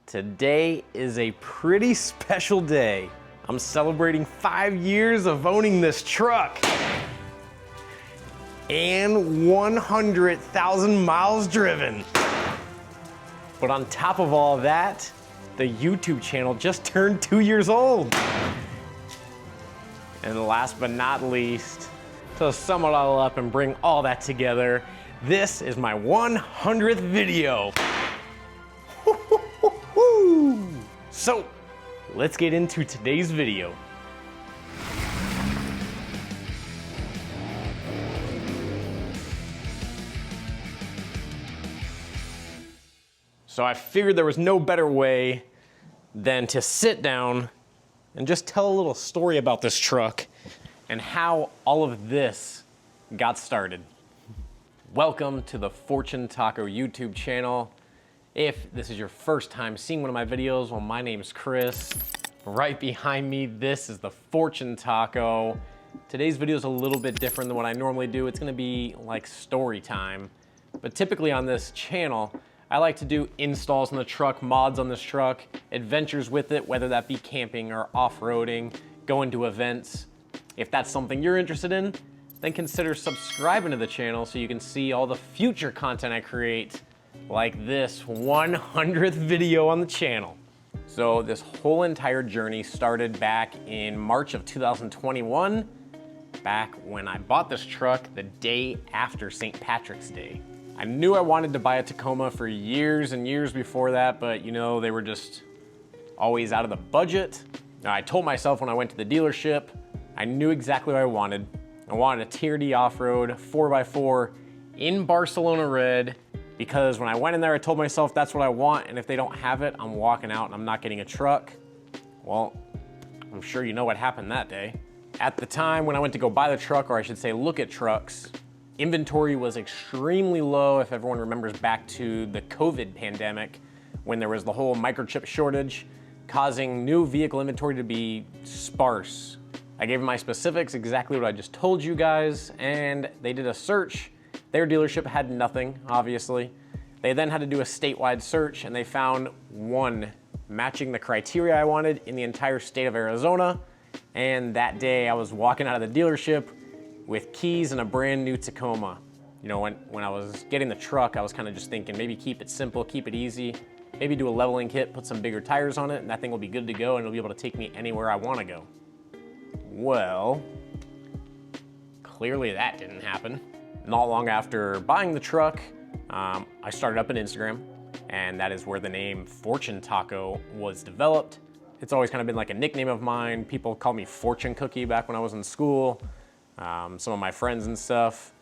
Today is a pretty special day. I'm celebrating 5 years of owning this truck and 100,000 miles driven. But on top of all that, the YouTube channel just turned 2 years old. And last but not least, to sum it all up and bring all that together, this is my 100th video. So, let's get into today's video. So I figured there was no better way than to sit down and just tell a little story about this truck and how all of this got started. Welcome to the Fortune Taco YouTube channel. If this is your first time seeing one of my videos, well, my name's Chris. Right behind me, this is the Fortune Taco. Today's video is a little bit different than what I normally do. It's gonna be like story time. But typically on this channel, I like to do installs on the truck, mods on this truck, adventures with it, whether that be camping or off-roading, going to events. If that's something you're interested in, then consider subscribing to the channel so you can see all the future content I create, like this 100th video on the channel. So this whole entire journey started back in March of 2021, back when I bought this truck the day after St. Patrick's Day. I knew I wanted to buy a Tacoma for years and years before that, but you know, they were just always out of the budget. Now, I told myself when I went to the dealership, I knew exactly what I wanted. I wanted a TRD Off-Road 4x4 in Barcelona Red, because when I went in there, I told myself that's what I want, and if they don't have it, I'm walking out and I'm not getting a truck. Well, I'm sure you know what happened that day. At the time when I went to go buy the truck, or I should say look at trucks, inventory was extremely low, if everyone remembers back to the COVID pandemic, when there was the whole microchip shortage, causing new vehicle inventory to be sparse. I gave them my specifics, exactly what I just told you guys, and they did a search. Their dealership had nothing, obviously. They then had to do a statewide search, and they found one matching the criteria I wanted in the entire state of Arizona. And that day I was walking out of the dealership with keys and a brand new Tacoma. You know, when I was getting the truck, I was kind of just thinking maybe keep it simple, keep it easy, maybe do a leveling kit, put some bigger tires on it, and that thing will be good to go, and it'll be able to take me anywhere I want to go. Well, clearly that didn't happen. Not long after buying the truck, I started up an Instagram, and that is where the name Fortune Taco was developed. It's always kind of been like a nickname of mine. People called me Fortune Cookie back when I was in school, some of my friends and stuff.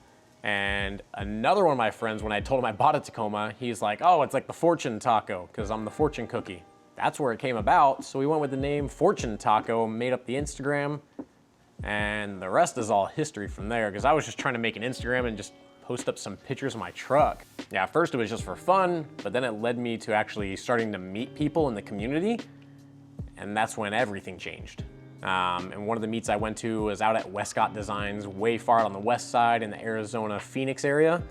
And another one of my friends, when I told him I bought a Tacoma, he's like, oh, it's like the Fortune Taco, because I'm the Fortune Cookie. That's where it came about, so we went with the name Fortune Taco, made up the Instagram, and the rest is all history from there, because I was just trying to make an Instagram and just post up some pictures of my truck. Yeah, at first it was just for fun, but then it led me to actually starting to meet people in the community, and that's when everything changed. And one of the meets I went to was out at Westcott Designs, way far out on the west side in the Arizona, Phoenix area,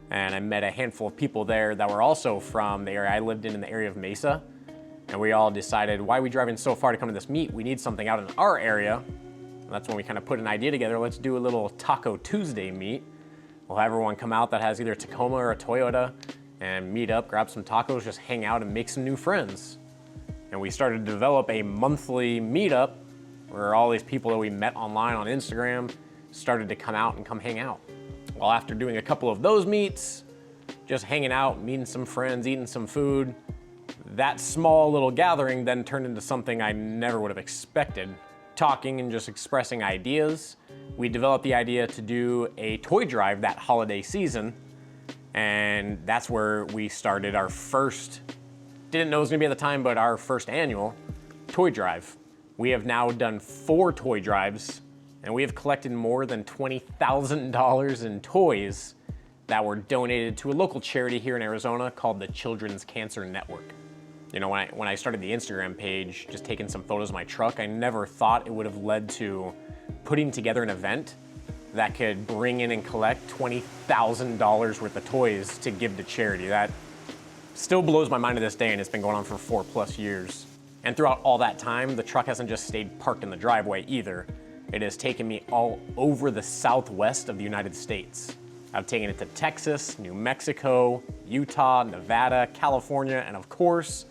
and I met a handful of people there that were also from the area I lived in the area of Mesa, and we all decided, why are we driving so far to come to this meet? We need something out in our area. And that's when we kind of put an idea together. Let's do a little Taco Tuesday meet. We'll have everyone come out that has either a Tacoma or a Toyota and meet up, grab some tacos, just hang out and make some new friends. And we started to develop a monthly meetup where all these people that we met online on Instagram started to come out and come hang out. Well, after doing a couple of those meets, just hanging out, meeting some friends, eating some food, that small little gathering then turned into something I never would have expected. Talking and just expressing ideas. We developed the idea to do a toy drive that holiday season, and that's where we started our first, didn't know it was gonna be at the time, but our first annual toy drive. We have now done 4 toy drives, and we have collected more than $20,000 in toys that were donated to a local charity here in Arizona called the Children's Cancer Network. You know, when I started the Instagram page, just taking some photos of my truck, I never thought it would have led to putting together an event that could bring in and collect $20,000 worth of toys to give to charity. That Still blows my mind to this day, and it's been going on for 4+ years. And throughout all that time, the truck hasn't just stayed parked in the driveway either. It has taken me all over the southwest of the United States. I've taken it to Texas, New Mexico, Utah, Nevada, California, and of course,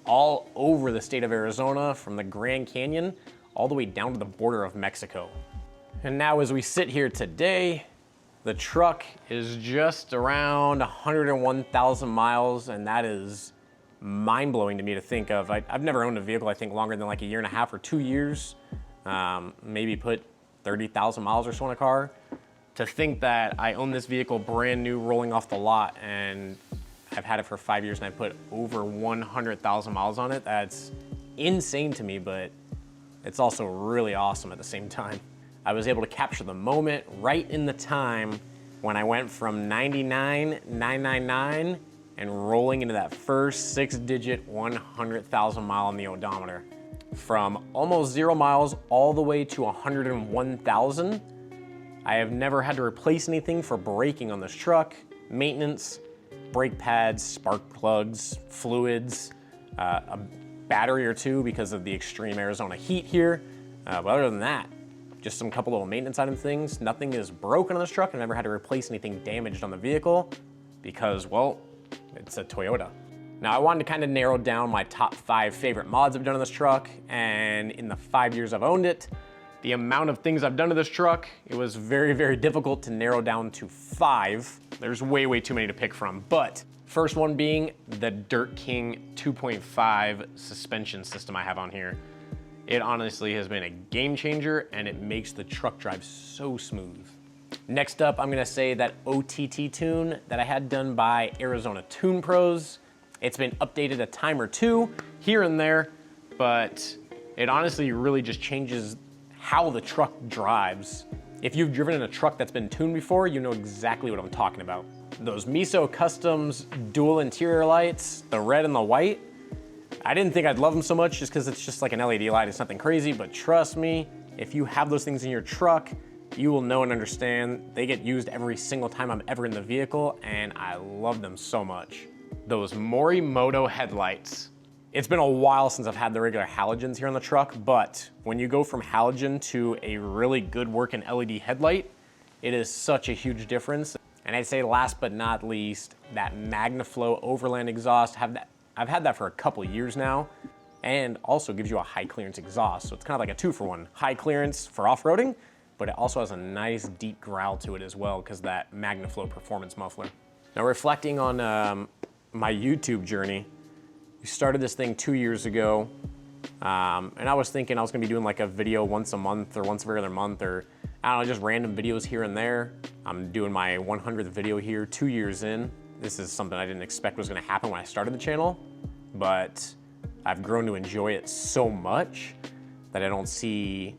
all over the state of Arizona, from the Grand Canyon all the way down to the border of Mexico. And now as we sit here today, the truck is just around 101,000 miles, and that is mind-blowing to me to think of. I've never owned a vehicle, I think, longer than like 1.5 or 2 years. Maybe put 30,000 miles or so on a car. To think that I own this vehicle brand new, rolling off the lot, and I've had it for 5 years and I put over 100,000 miles on it, that's insane to me, but it's also really awesome at the same time. I was able to capture the moment right in the time when I went from 99,999 and rolling into that first 6-digit 100,000 mile on the odometer. From almost 0 miles all the way to 101,000. I have never had to replace anything for braking on this truck, maintenance, brake pads, spark plugs, fluids, a battery or two because of the extreme Arizona heat here. But other than that, just some couple little maintenance item things. Nothing is broken on this truck. I never had to replace anything damaged on the vehicle because, well, it's a Toyota. Now I wanted to kind of narrow down my top 5 favorite mods I've done on this truck, and in the 5 years I've owned it, the amount of things I've done to this truck, it was very, very difficult to narrow down to 5. There's way, way too many to pick from, but first one being the Dirt King 2.5 suspension system I have on here. It honestly has been a game changer, and it makes the truck drive so smooth. Next up, I'm gonna say that OTT tune that I had done by Arizona Tune Pros. It's been updated a time or two here and there, but it honestly really just changes how the truck drives. If you've driven in a truck that's been tuned before, you know exactly what I'm talking about. Those Miso Customs dual interior lights, the red and the white, I didn't think I'd love them so much just because it's just like an LED light. It's nothing crazy, but trust me, if you have those things in your truck, you will know and understand they get used every single time I'm ever in the vehicle, and I love them so much. Those Morimoto headlights. It's been a while since I've had the regular halogens here on the truck, but when you go from halogen to a really good working LED headlight, it is such a huge difference. And I'd say last but not least, that MagnaFlow overland exhaust. I've had that for a couple years now, and also gives you a high clearance exhaust. So it's kind of like a 2-for-1. High clearance for off-roading, but it also has a nice deep growl to it as well because that MagnaFlow performance muffler. Now reflecting on my YouTube journey, we started this thing 2 years ago, and I was thinking I was gonna be doing like a video once a month or once every other month, or I don't know, just random videos here and there. I'm doing my 100th video here 2 years in. This is something I didn't expect was gonna happen when I started the channel, but I've grown to enjoy it so much that I don't see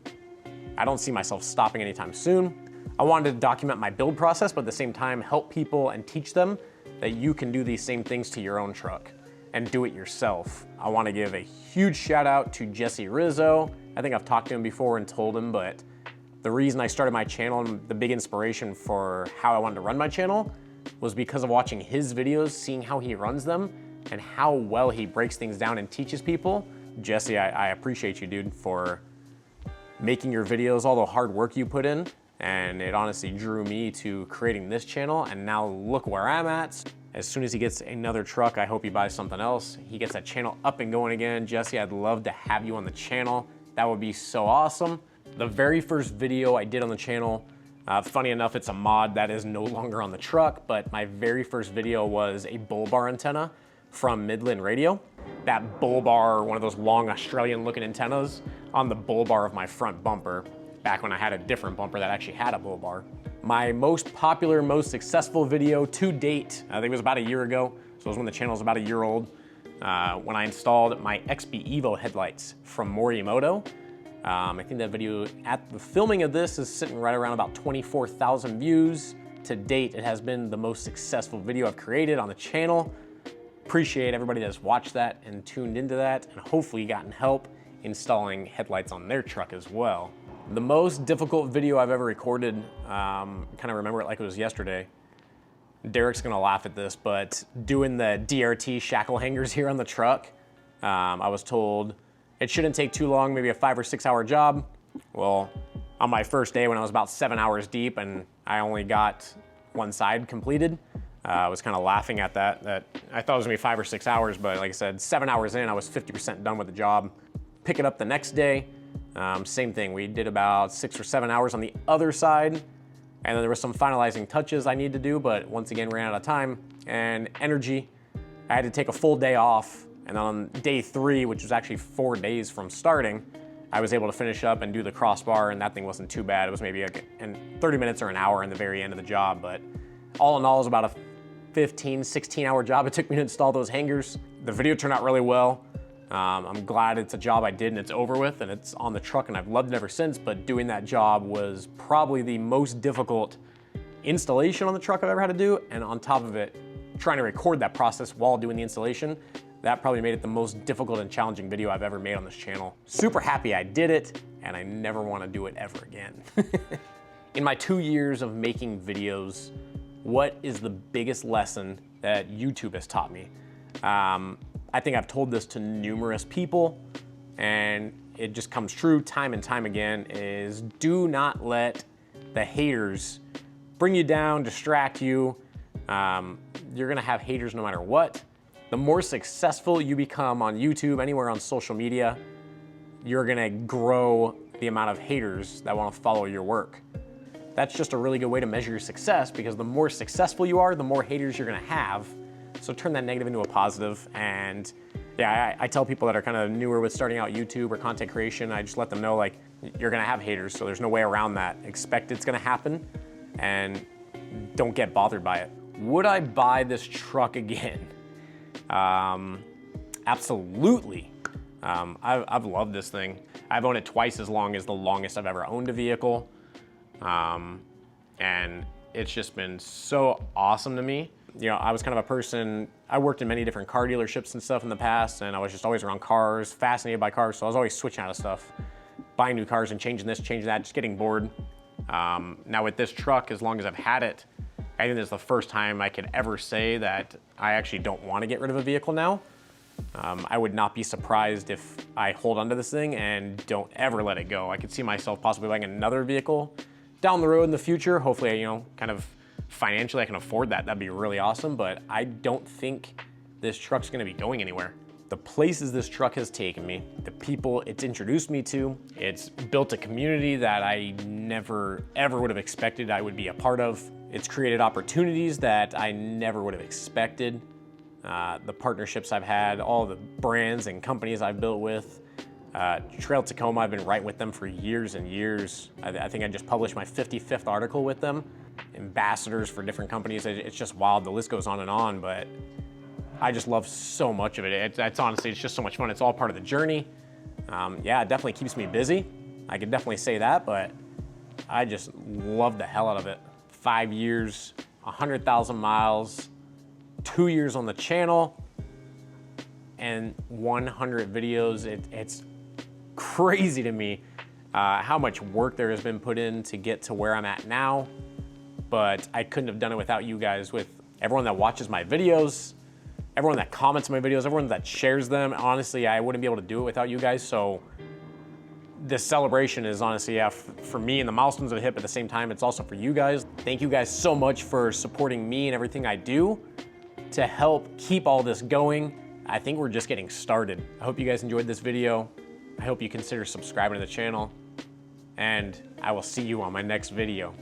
myself stopping anytime soon. I wanted to document my build process, but at the same time help people and teach them that you can do these same things to your own truck and do it yourself. I wanna give a huge shout out to Jesse Rizzo. I think I've talked to him before and told him, but the reason I started my channel and the big inspiration for how I wanted to run my channel was because of watching his videos, seeing how he runs them, and how well he breaks things down and teaches people. Jesse, I appreciate you, dude, for making your videos, all the hard work you put in, and it honestly drew me to creating this channel, and now look where I'm at. As soon as he gets another truck, I hope he buys something else. He gets that channel up and going again. Jesse, I'd love to have you on the channel. That would be so awesome. The very first video I did on the channel, funny enough, it's a mod that is no longer on the truck, but my very first video was a bull bar antenna from Midland Radio. That bull bar, one of those long Australian looking antennas on the bull bar of my front bumper, back when I had a different bumper that actually had a bull bar. My most popular, most successful video to date, I think it was about a year ago, so it was when the channel was about a year old, when I installed my XB Evo headlights from Morimoto. I think that video at the filming of this is sitting right around about 24,000 views. To date, it has been the most successful video I've created on the channel. Appreciate everybody that's watched that and tuned into that, and hopefully gotten help installing headlights on their truck as well. The most difficult video I've ever recorded, kind of remember it like it was yesterday. Derek's gonna laugh at this, but doing the DRT shackle hangers here on the truck, I was told it shouldn't take too long, maybe a 5 or 6 hour job. Well, on my first day when I was about 7 hours deep and I only got one side completed, I was kind of laughing at that I thought it was gonna be 5 or 6 hours, but like I said, 7 hours in, I was 50% done with the job. Pick it up the next day, same thing. We did about 6 or 7 hours on the other side, and then there was some finalizing touches I need to do, but once again, ran out of time and energy. I had to take a full day off, and then on day 3, which was actually 4 days from starting, I was able to finish up and do the crossbar, and that thing wasn't too bad. It was maybe 30 minutes or an hour in the very end of the job, but all in all, it was about a 15, 16 hour job it took me to install those hangers. The video turned out really well. I'm glad it's a job I did and it's over with and it's on the truck and I've loved it ever since, but doing that job was probably the most difficult installation on the truck I've ever had to do, and on top of it, trying to record that process while doing the installation, that probably made it the most difficult and challenging video I've ever made on this channel. Super happy I did it, and I never want to do it ever again. In my 2 years of making videos, what is the biggest lesson that YouTube has taught me? I think I've told this to numerous people, and it just comes true time and time again, is do not let the haters bring you down, distract you. You're gonna have haters no matter what. The more successful you become on YouTube, anywhere on social media, you're gonna grow the amount of haters that wanna follow your work. That's just a really good way to measure your success, because the more successful you are, the more haters you're gonna have. So turn that negative into a positive. And yeah, I tell people that are kind of newer with starting out YouTube or content creation, I just let them know, like, you're gonna have haters, so there's no way around that. Expect it's gonna happen, and don't get bothered by it. Would I buy this truck again? Absolutely. I've loved this thing. I've owned it twice as long as the longest I've ever owned a vehicle. And it's just been so awesome to me. You know, I was kind of a person, I worked in many different car dealerships and stuff in the past, and I was just always around cars, fascinated by cars, so I was always switching out of stuff, buying new cars and changing this, changing that, just getting bored. Now with this truck, as long as I've had it, I think this is the first time I could ever say that I actually don't want to get rid of a vehicle now. I would not be surprised if I hold onto this thing and don't ever let it go. I could see myself possibly buying another vehicle down the road in the future. Hopefully, you know, kind of financially I can afford that. That'd be really awesome, but I don't think this truck's gonna be going anywhere. The places this truck has taken me, the people it's introduced me to, it's built a community that I never ever would have expected I would be a part of. It's created opportunities that I never would have expected. The partnerships I've had, all the brands and companies I've built with. Trail Tacoma, I've been writing with them for years and years. I think I just published my 55th article with them. Ambassadors for different companies, it's just wild. The list goes on, but I just love so much of it. It's honestly, it's just so much fun. It's all part of the journey. Yeah, it definitely keeps me busy. I could definitely say that, but I just love the hell out of it. 5 years, 100,000 miles, 2 years on the channel, and 100 videos. It's crazy to me how much work there has been put in to get to where I'm at now, but I couldn't have done it without you guys, with everyone that watches my videos, everyone that comments on my videos, everyone that shares them. Honestly, I wouldn't be able to do it without you guys, so this celebration is honestly, yeah, for me and the milestones I've hit, but at the same time, it's also for you guys. Thank you guys so much for supporting me and everything I do to help keep all this going. I think we're just getting started. I hope you guys enjoyed this video. I hope you consider subscribing to the channel, and I will see you on my next video.